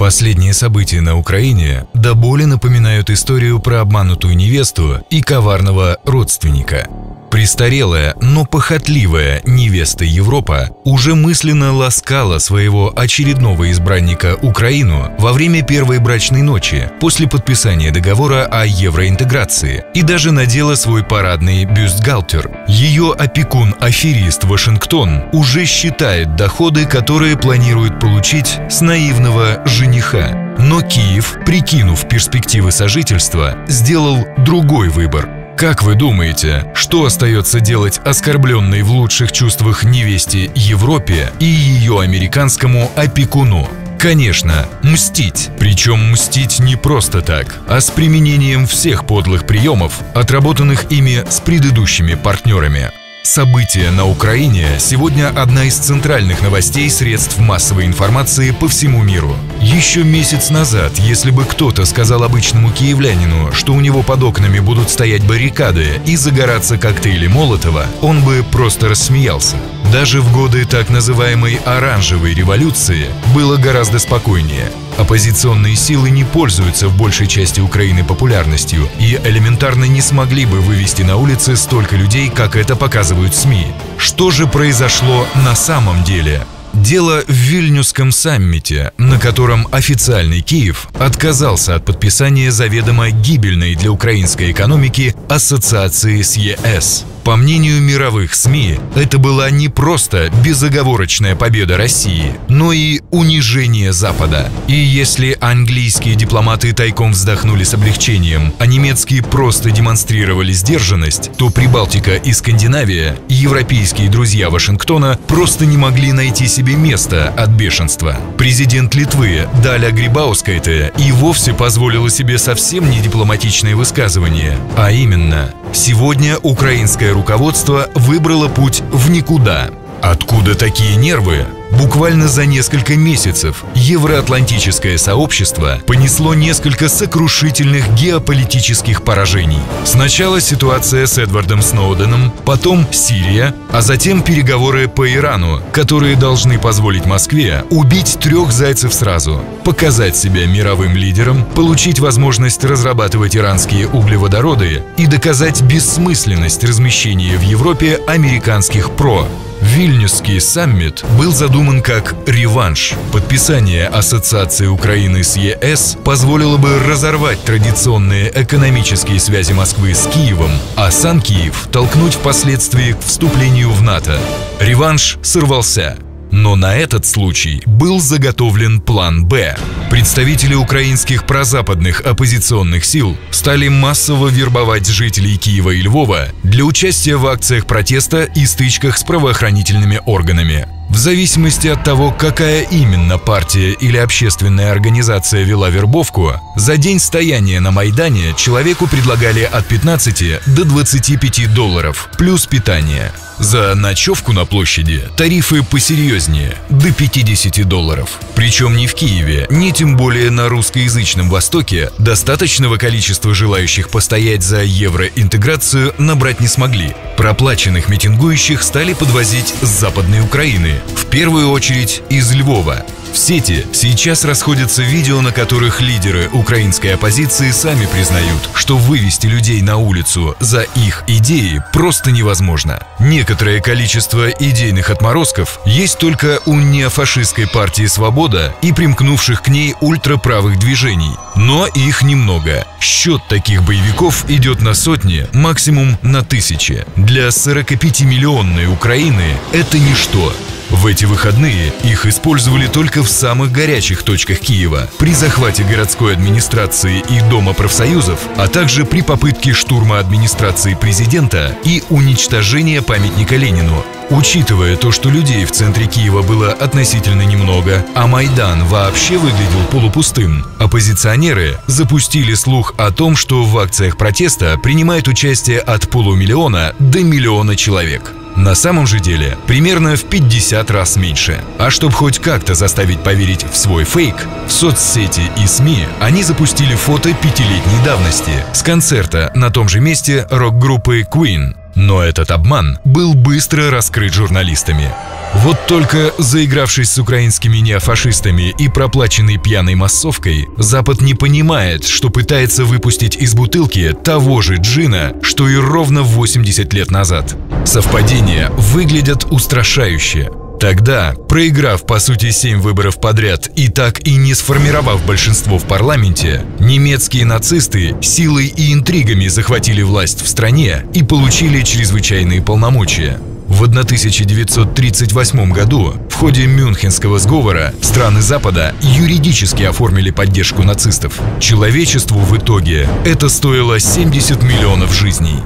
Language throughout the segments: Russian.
Последние события на Украине до боли напоминают историю про обманутую невесту и коварного родственника. Престарелая, но похотливая невеста Европа уже мысленно ласкала своего очередного избранника Украину во время первой брачной ночи после подписания договора о евроинтеграции и даже надела свой парадный бюстгальтер. Ее опекун-аферист Вашингтон уже считает доходы, которые планирует получить с наивного жениха. Но Киев, прикинув перспективы сожительства, сделал другой выбор. Как вы думаете, что остается делать оскорбленной в лучших чувствах невесте Европе и ее американскому опекуну? Конечно, мстить. Причем мстить не просто так, а с применением всех подлых приемов, отработанных ими с предыдущими партнерами. События на Украине сегодня одна из центральных новостей средств массовой информации по всему миру. Еще месяц назад, если бы кто-то сказал обычному киевлянину, что у него под окнами будут стоять баррикады и загораться коктейли Молотова, он бы просто рассмеялся. Даже в годы так называемой «оранжевой революции» было гораздо спокойнее. Оппозиционные силы не пользуются в большей части Украины популярностью и элементарно не смогли бы вывести на улицы столько людей, как это показывают СМИ. Что же произошло на самом деле? Дело в Вильнюсском саммите, на котором официальный Киев отказался от подписания заведомо гибельной для украинской экономики ассоциации с ЕС. По мнению мировых СМИ, это была не просто безоговорочная победа России, но и унижение Запада. И если английские дипломаты тайком вздохнули с облегчением, а немецкие просто демонстрировали сдержанность, то Прибалтика и Скандинавия, европейские друзья Вашингтона, просто не могли найти себе места от бешенства. Президент Литвы Даля Грибаускайте и вовсе позволила себе совсем не дипломатичное высказывание, а именно: «Сегодня украинское руководство выбрало путь в никуда». Откуда такие нервы? Буквально за несколько месяцев евроатлантическое сообщество понесло несколько сокрушительных геополитических поражений. Сначала ситуация с Эдвардом Сноуденом, потом Сирия, а затем переговоры по Ирану, которые должны позволить Москве убить 3 зайцев сразу, показать себя мировым лидером, получить возможность разрабатывать иранские углеводороды и доказать бессмысленность размещения в Европе американских ПРО. Вильнюсский саммит был задуман как реванш. Подписание ассоциации Украины с ЕС позволило бы разорвать традиционные экономические связи Москвы с Киевом, а сам Киев толкнуть впоследствии к вступлению в НАТО. Реванш сорвался. Но на этот случай был заготовлен план «Б». Представители украинских прозападных оппозиционных сил стали массово вербовать жителей Киева и Львова для участия в акциях протеста и стычках с правоохранительными органами. В зависимости от того, какая именно партия или общественная организация вела вербовку, за день стояния на Майдане человеку предлагали от 15 до 25 долларов, плюс питание. За ночевку на площади тарифы посерьезнее – до 50 долларов. Причем ни в Киеве, ни тем более на русскоязычном Востоке достаточного количества желающих постоять за евроинтеграцию набрать не смогли. Проплаченных митингующих стали подвозить с Западной Украины, в первую очередь из Львова. В сети сейчас расходятся видео, на которых лидеры украинской оппозиции сами признают, что вывести людей на улицу за их идеи просто невозможно. Некоторое количество идейных отморозков есть только у неофашистской партии «Свобода» и примкнувших к ней ультраправых движений. Но их немного. Счет таких боевиков идет на сотни, максимум на тысячи. Для 45-миллионной Украины это ничто. В эти выходные их использовали только в самых горячих точках Киева, при захвате городской администрации и Дома профсоюзов, а также при попытке штурма администрации президента и уничтожения памятника Ленину. Учитывая то, что людей в центре Киева было относительно немного, а Майдан вообще выглядел полупустым, оппозиционеры запустили слух о том, что в акциях протеста принимает участие от 500 000 до 1 миллиона человек. На самом же деле примерно в 50 раз меньше. А чтобы хоть как-то заставить поверить в свой фейк, в соцсети и СМИ они запустили фото 5-летней давности с концерта на том же месте рок-группы Queen. Но этот обман был быстро раскрыт журналистами. Вот только заигравшись с украинскими неофашистами и проплаченной пьяной массовкой, Запад не понимает, что пытается выпустить из бутылки того же джина, что и ровно 80 лет назад. Совпадения выглядят устрашающе. Тогда, проиграв по сути 7 выборов подряд и так и не сформировав большинство в парламенте, немецкие нацисты силой и интригами захватили власть в стране и получили чрезвычайные полномочия. В 1938 году в ходе Мюнхенского сговора страны Запада юридически оформили поддержку нацистов. Человечеству в итоге это стоило 70 миллионов жизней.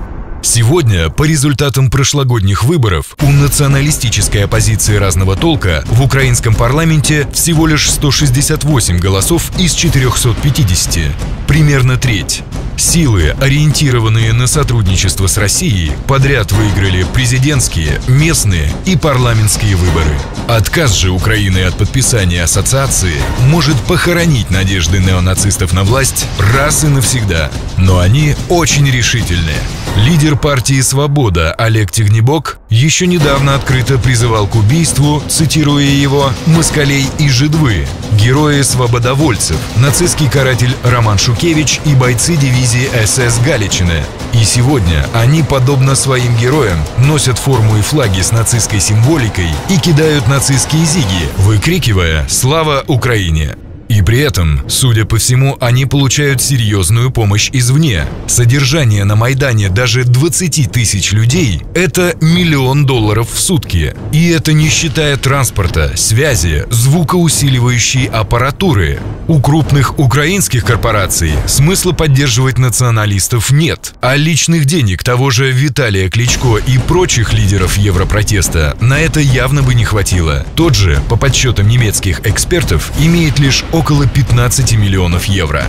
Сегодня, по результатам прошлогодних выборов, у националистической оппозиции разного толка в украинском парламенте всего лишь 168 голосов из 450, примерно треть. Силы, ориентированные на сотрудничество с Россией, подряд выиграли президентские, местные и парламентские выборы. Отказ же Украины от подписания ассоциации может похоронить надежды неонацистов на власть раз и навсегда. Но они очень решительные. Лидер партии «Свобода» Олег Тягнебок еще недавно открыто призывал к убийству, цитируя его, «москалей и жидвы», герои-свободовольцев, нацистский каратель Роман Шукевич и бойцы дивизии СС Галичины. И сегодня они, подобно своим героям, носят форму и флаги с нацистской символикой и кидают нацистские зиги, выкрикивая «Слава Украине!». И при этом, судя по всему, они получают серьезную помощь извне. Содержание на Майдане даже 20 тысяч людей – это $1 миллион в сутки. И это не считая транспорта, связи, звукоусиливающей аппаратуры. У крупных украинских корпораций смысла поддерживать националистов нет. А личных денег того же Виталия Кличко и прочих лидеров европротеста на это явно бы не хватило. Тот же, по подсчетам немецких экспертов, имеет лишь около 15 миллионов евро.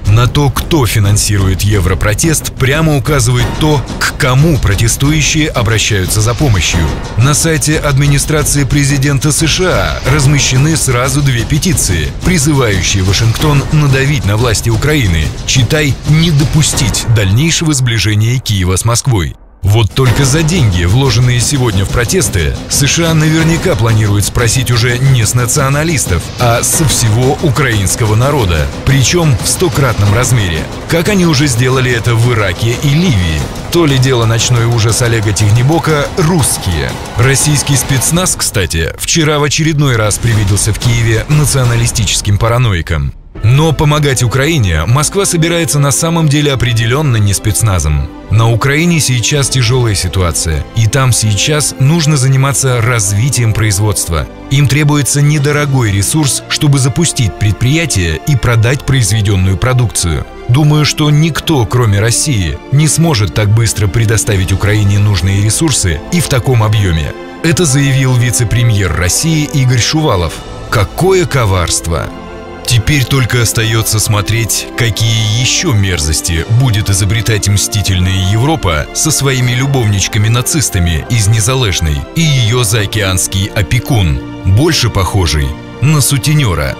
На то, кто финансирует европротест, прямо указывает то, к кому протестующие обращаются за помощью. На сайте администрации президента США размещены сразу 2 петиции, призывающие Вашингтон надавить на власти Украины, читай, не допустить дальнейшего сближения Киева с Москвой. Вот только за деньги, вложенные сегодня в протесты, США наверняка планируют спросить уже не с националистов, а со всего украинского народа, причем в 100-кратном размере, как они уже сделали это в Ираке и Ливии. То ли дело ночной ужас Олега Тягнебока – русские. Российский спецназ, кстати, вчера в очередной раз привиделся в Киеве националистическим параноикам. Но помогать Украине Москва собирается на самом деле определенно не спецназом. На Украине сейчас тяжелая ситуация, и там сейчас нужно заниматься развитием производства. Им требуется недорогой ресурс, чтобы запустить предприятие и продать произведенную продукцию. Думаю, что никто, кроме России, не сможет так быстро предоставить Украине нужные ресурсы и в таком объеме. Это заявил вице-премьер России Игорь Шувалов. Какое коварство! Теперь только остается смотреть, какие еще мерзости будет изобретать мстительная Европа со своими любовничками-нацистами из Незалежной и ее заокеанский опекун, больше похожий на сутенера.